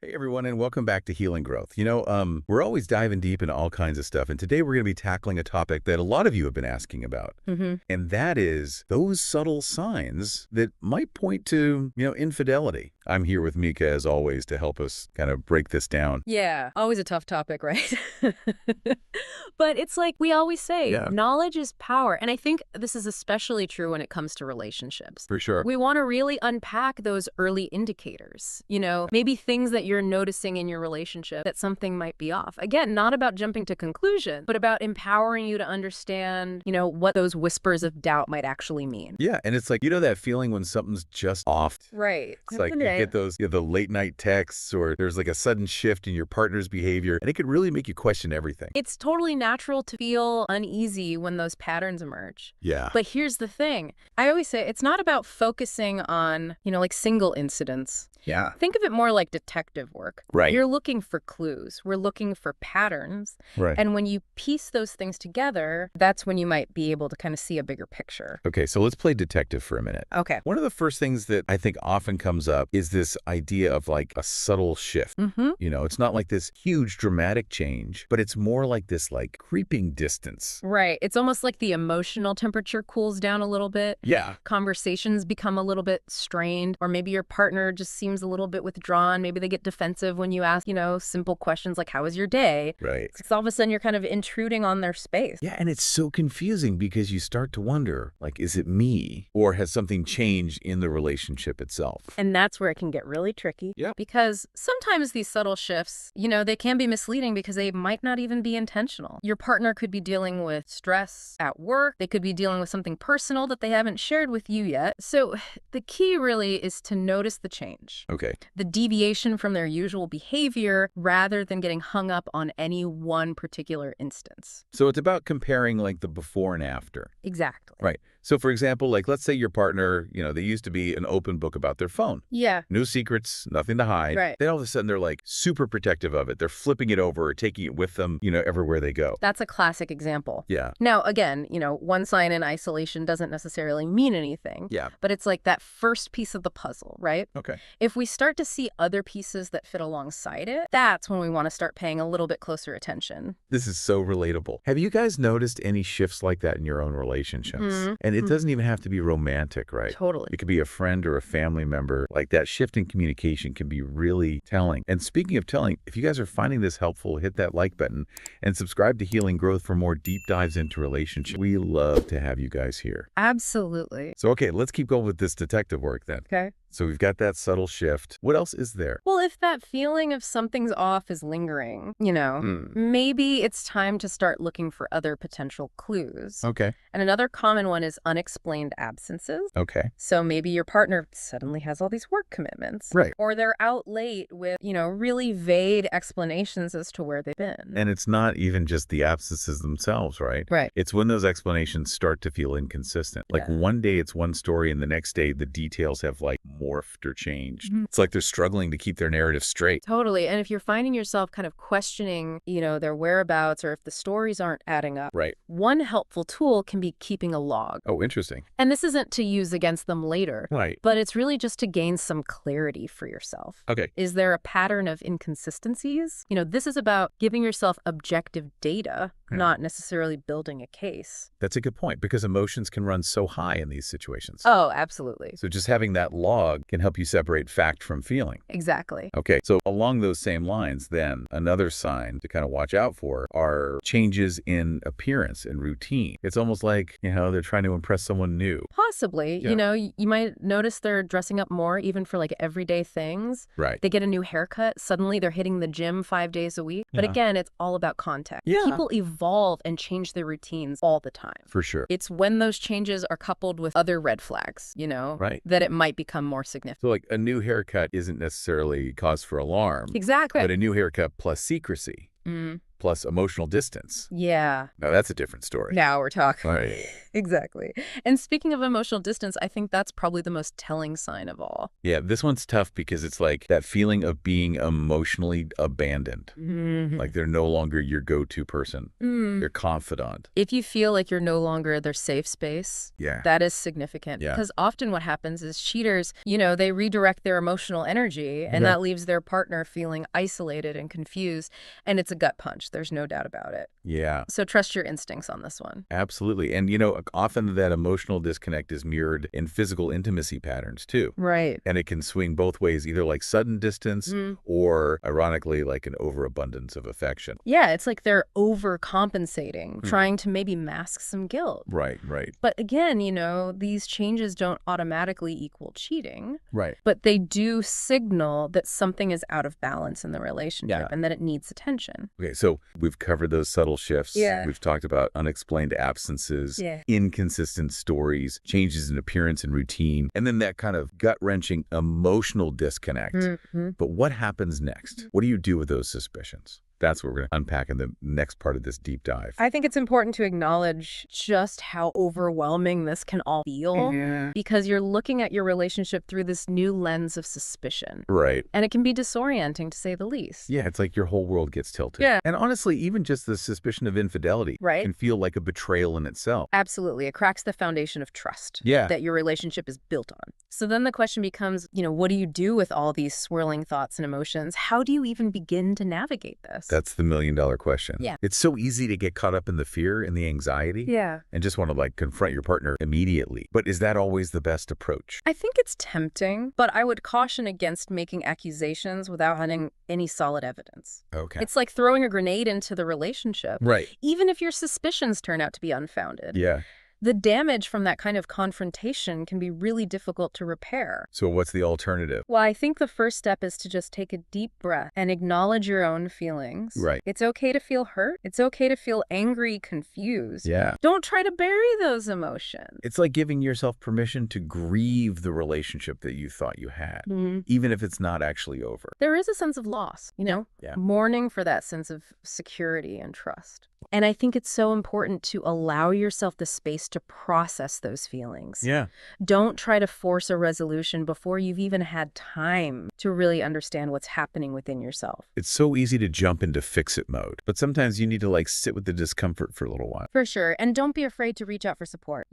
Hey everyone, and welcome back to Healing Growth. We're always diving deep into all kinds of stuff, and today we're going to be tackling a topic that a lot of you have been asking about, and that is those subtle signs that might point to, infidelity. I'm here with Mika, as always, to help us kind of break this down. Yeah, always a tough topic, right? But it's like we always say, knowledge is power. And I think this is especially true when it comes to relationships. For sure. We want to really unpack those early indicators, maybe things that you're noticing in your relationship that something might be off. Again, not about jumping to conclusion, but about empowering you to understand, what those whispers of doubt might actually mean. Yeah, and it's like, that feeling when something's just off. Right. It's like you get those, the late night texts, or there's like a sudden shift in your partner's behavior, and it could really make you question everything. It's totally natural to feel uneasy when those patterns emerge. Yeah. But here's the thing. I always say it's not about focusing on, like single incidents. Yeah. Think of it more like detective work. Right. You're looking for clues. We're looking for patterns. Right. And when you piece those things together, that's when you might be able to kind of see a bigger picture. Okay, so let's play detective for a minute. Okay. One of the first things that I think often comes up is this idea of like a subtle shift. It's not like this huge dramatic change, but it's more like this like creeping distance. Right. It's almost like the emotional temperature cools down a little bit. Yeah. Conversations become a little bit strained, or maybe your partner just seems a little bit withdrawn. Maybe they get defensive when you ask, simple questions like, how was your day? Right. Because all of a sudden you're kind of intruding on their space. Yeah, and it's so confusing because you start to wonder, like, is it me? Or has something changed in the relationship itself? And that's where it can get really tricky. Yeah. Because sometimes these subtle shifts, they can be misleading because they might not even be intentional. Your partner could be dealing with stress at work. They could be dealing with something personal that they haven't shared with you yet. So the key really is to notice the change. Okay. The deviation from their usual behavior rather than getting hung up on any one particular instance. So it's about comparing like the before and after. Exactly. Right. So for example, like let's say your partner, they used to be an open book about their phone. Yeah. No secrets, nothing to hide. Right. Then all of a sudden they're like super protective of it. They're flipping it over or taking it with them, everywhere they go. That's a classic example. Yeah. Now, again, one sign in isolation doesn't necessarily mean anything. Yeah. But it's like that first piece of the puzzle, right? Okay. If we start to see other pieces that fit alongside it, that's when we want to start paying a little bit closer attention. This is so relatable. Have you guys noticed any shifts like that in your own relationships? And it doesn't even have to be romantic, right? Totally. It could be a friend or a family member. Like that shift in communication can be really telling. And speaking of telling, if you guys are finding this helpful, hit that like button and subscribe to Healing Growth for more deep dives into relationships. We love to have you guys here. Absolutely. So, okay, let's keep going with this detective work then. Okay. So we've got that subtle shift. What else is there? Well, if that feeling of something's off is lingering, maybe it's time to start looking for other potential clues. Okay. And another common one is unexplained absences. Okay. So maybe your partner suddenly has all these work commitments. Right. Or they're out late with, really vague explanations as to where they've been. And it's not even just the absences themselves, right? Right. It's when those explanations start to feel inconsistent. Like one day it's one story and the next day the details have like morphed or changed. It's like they're struggling to keep their narrative straight. Totally. And if you're finding yourself kind of questioning, their whereabouts, or if the stories aren't adding up, Right. one helpful tool can be keeping a log. Oh, interesting. And this isn't to use against them later, Right. but it's really just to gain some clarity for yourself. Okay. Is there a pattern of inconsistencies? This is about giving yourself objective data, not necessarily building a case. That's a good point because emotions can run so high in these situations. Oh, absolutely. So just having that log can help you separate fact from feeling. Exactly. Okay, so along those same lines, then, another sign to kind of watch out for are changes in appearance and routine. It's almost like, they're trying to impress someone new. Possibly. Yeah. You might notice they're dressing up more, even for like everyday things. Right. They get a new haircut. Suddenly they're hitting the gym 5 days a week. But again, it's all about context. Yeah. People evolve and change their routines all the time. For sure. It's when those changes are coupled with other red flags, Right. that it might become more significant. So like a new haircut isn't necessarily cause for alarm. Exactly. But a new haircut plus secrecy, plus emotional distance. Yeah. Now that's a different story. Now we're talking. All right. Exactly. And speaking of emotional distance, I think that's probably the most telling sign of all. Yeah, this one's tough because it's like that feeling of being emotionally abandoned. Like they're no longer your go-to person. Your confidant. If you feel like you're no longer their safe space, Yeah. that is significant. Yeah. Because often what happens is cheaters, they redirect their emotional energy, and Okay. that leaves their partner feeling isolated and confused. And it's a gut punch. There's no doubt about it. Yeah. So trust your instincts on this one. Absolutely. And, often that emotional disconnect is mirrored in physical intimacy patterns, too. Right. And it can swing both ways, either like sudden distance or, ironically, like an overabundance of affection. Yeah, it's like they're overcompensating, trying to maybe mask some guilt. Right, right. But again, these changes don't automatically equal cheating. Right. But they do signal that something is out of balance in the relationship and that it needs attention. Okay, so we've covered those subtle shifts. Yeah. We've talked about unexplained absences, Yeah. inconsistent stories, changes in appearance and routine, and then that kind of gut-wrenching emotional disconnect. But what happens next? What do you do with those suspicions? That's what we're going to unpack in the next part of this deep dive. I think it's important to acknowledge just how overwhelming this can all feel because you're looking at your relationship through this new lens of suspicion. Right. And it can be disorienting, to say the least. Yeah, it's like your whole world gets tilted. Yeah. And honestly, even just the suspicion of infidelity can feel like a betrayal in itself. Absolutely. It cracks the foundation of trust that your relationship is built on. So then the question becomes, what do you do with all these swirling thoughts and emotions? How do you even begin to navigate this? That's the million-dollar question. Yeah. It's so easy to get caught up in the fear and the anxiety. Yeah. And just want to confront your partner immediately. But is that always the best approach? I think it's tempting, but I would caution against making accusations without having any solid evidence. Okay. It's like throwing a grenade into the relationship. Right. Even if your suspicions turn out to be unfounded. Yeah. The damage from that kind of confrontation can be really difficult to repair. So what's the alternative? Well, I think the first step is to just take a deep breath and acknowledge your own feelings. Right. It's okay to feel hurt. It's okay to feel angry, confused. Yeah. Don't try to bury those emotions. It's like giving yourself permission to grieve the relationship that you thought you had, even if it's not actually over. There is a sense of loss, Yeah. mourning for that sense of security and trust. And I think it's so important to allow yourself the space to process those feelings. Yeah. Don't try to force a resolution before you've even had time to really understand what's happening within yourself. It's so easy to jump into fix-it mode, but sometimes you need to sit with the discomfort for a little while. For sure. And don't be afraid to reach out for support.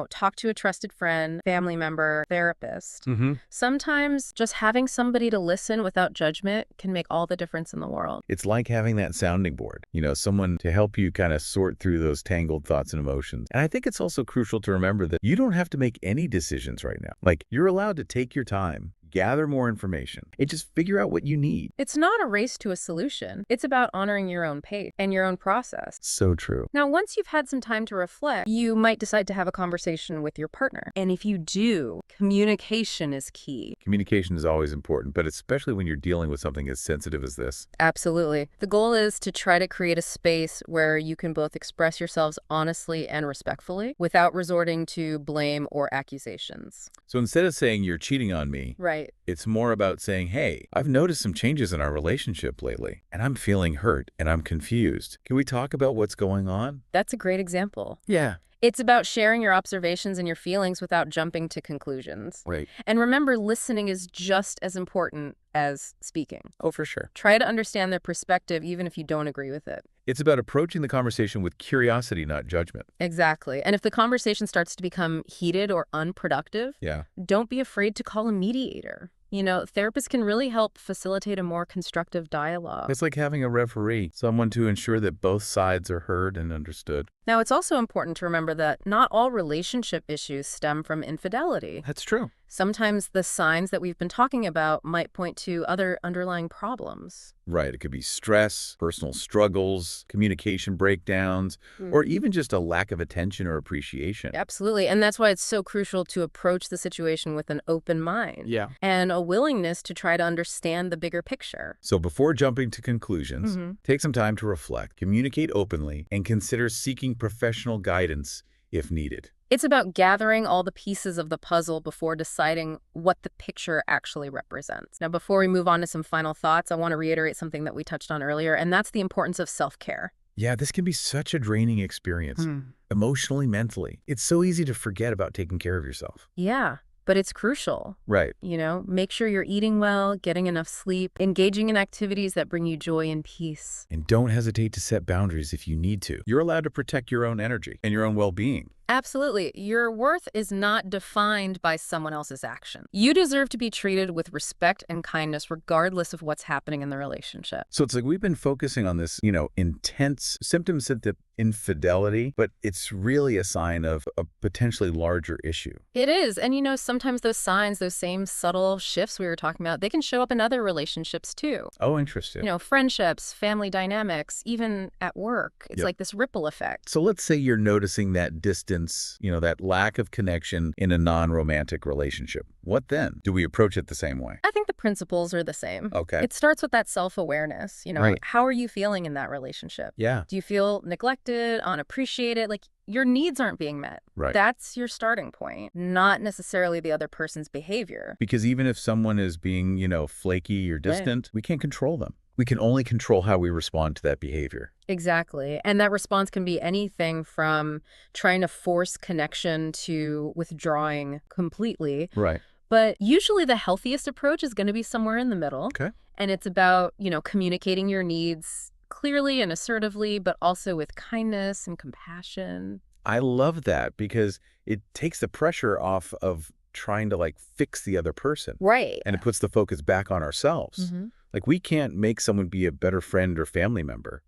Talk to a trusted friend, family member, therapist. Sometimes just having somebody to listen without judgment can make all the difference in the world. It's like having that sounding board, someone to help you kind of sort through those tangled thoughts and emotions. And I think it's also crucial to remember that you don't have to make any decisions right now. You're allowed to take your time, gather more information, and just figure out what you need. It's not a race to a solution. It's about honoring your own pace and your own process. So true. Now, once you've had some time to reflect, you might decide to have a conversation with your partner. And if you do, communication is key. Communication is always important, but especially when you're dealing with something as sensitive as this. Absolutely. The goal is to try to create a space where you can both express yourselves honestly and respectfully without resorting to blame or accusations. So instead of saying you're cheating on me, Right. It's more about saying, hey, I've noticed some changes in our relationship lately, and I'm feeling hurt and I'm confused. Can we talk about what's going on? That's a great example. Yeah. It's about sharing your observations and your feelings without jumping to conclusions. Right. And remember, listening is just as important as speaking. Oh, for sure. Try to understand their perspective even if you don't agree with it. It's about approaching the conversation with curiosity, not judgment. Exactly. And if the conversation starts to become heated or unproductive, don't be afraid to call a mediator. Therapists can really help facilitate a more constructive dialogue. It's like having a referee, someone to ensure that both sides are heard and understood. Now, it's also important to remember that not all relationship issues stem from infidelity. That's true. Sometimes the signs that we've been talking about might point to other underlying problems. Right. It could be stress, personal struggles, communication breakdowns, or even just a lack of attention or appreciation. Absolutely. And that's why it's so crucial to approach the situation with an open mind. Yeah. And a willingness to try to understand the bigger picture. So before jumping to conclusions, take some time to reflect, communicate openly, and consider seeking professional guidance if needed. It's about gathering all the pieces of the puzzle before deciding what the picture actually represents. Now, before we move on to some final thoughts, I want to reiterate something that we touched on earlier, and that's the importance of self-care. Yeah, this can be such a draining experience, emotionally, mentally. It's so easy to forget about taking care of yourself. Yeah, but it's crucial. Right. Make sure you're eating well, getting enough sleep, engaging in activities that bring you joy and peace. And don't hesitate to set boundaries if you need to. You're allowed to protect your own energy and your own well-being. Absolutely. Your worth is not defined by someone else's action. You deserve to be treated with respect and kindness regardless of what's happening in the relationship. So it's like we've been focusing on this, intense symptoms of the infidelity, but it's really a sign of a potentially larger issue. It is. And sometimes those signs, those same subtle shifts we were talking about, they can show up in other relationships too. Oh, interesting. Friendships, family dynamics, even at work. It's like this ripple effect. So let's say you're noticing that distance, that lack of connection in a non-romantic relationship. What then? Do we approach it the same way? I think the principles are the same. Okay. It starts with that self-awareness. Right. How are you feeling in that relationship? Yeah. Do you feel neglected, unappreciated? Like your needs aren't being met. Right. That's your starting point, not necessarily the other person's behavior. Because even if someone is being, flaky or distant, we can't control them. We can only control how we respond to that behavior. Exactly. And that response can be anything from trying to force connection to withdrawing completely. Right. But usually the healthiest approach is going to be somewhere in the middle. Okay. And it's about, communicating your needs clearly and assertively, but also with kindness and compassion. I love that because it takes the pressure off of trying to fix the other person. Right. And it puts the focus back on ourselves. Like we can't make someone be a better friend or family member,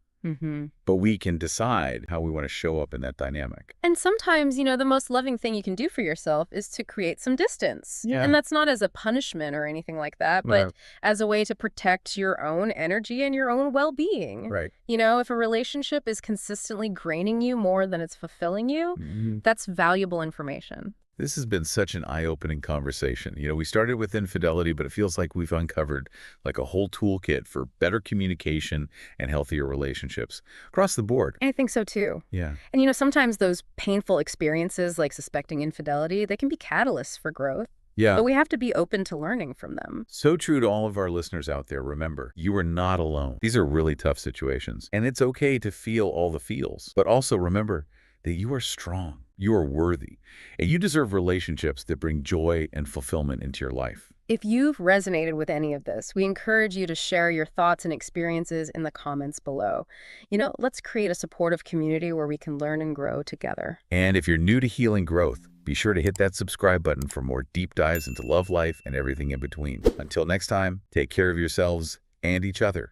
but we can decide how we want to show up in that dynamic. And sometimes, the most loving thing you can do for yourself is to create some distance. Yeah. And that's not as a punishment or anything like that, but as a way to protect your own energy and your own well-being. Right. If a relationship is consistently draining you more than it's fulfilling you, that's valuable information. This has been such an eye-opening conversation. We started with infidelity, but it feels like we've uncovered a whole toolkit for better communication and healthier relationships across the board. I think so too. Yeah. And sometimes those painful experiences like suspecting infidelity, they can be catalysts for growth. Yeah. But we have to be open to learning from them. So true to all of our listeners out there. Remember, you are not alone. These are really tough situations. And it's okay to feel all the feels. But also remember that you are strong. You are worthy, and you deserve relationships that bring joy and fulfillment into your life. If you've resonated with any of this, we encourage you to share your thoughts and experiences in the comments below. Let's create a supportive community where we can learn and grow together. And if you're new to Healing Growth, be sure to hit that subscribe button for more deep dives into love, life, and everything in between. Until next time, take care of yourselves and each other.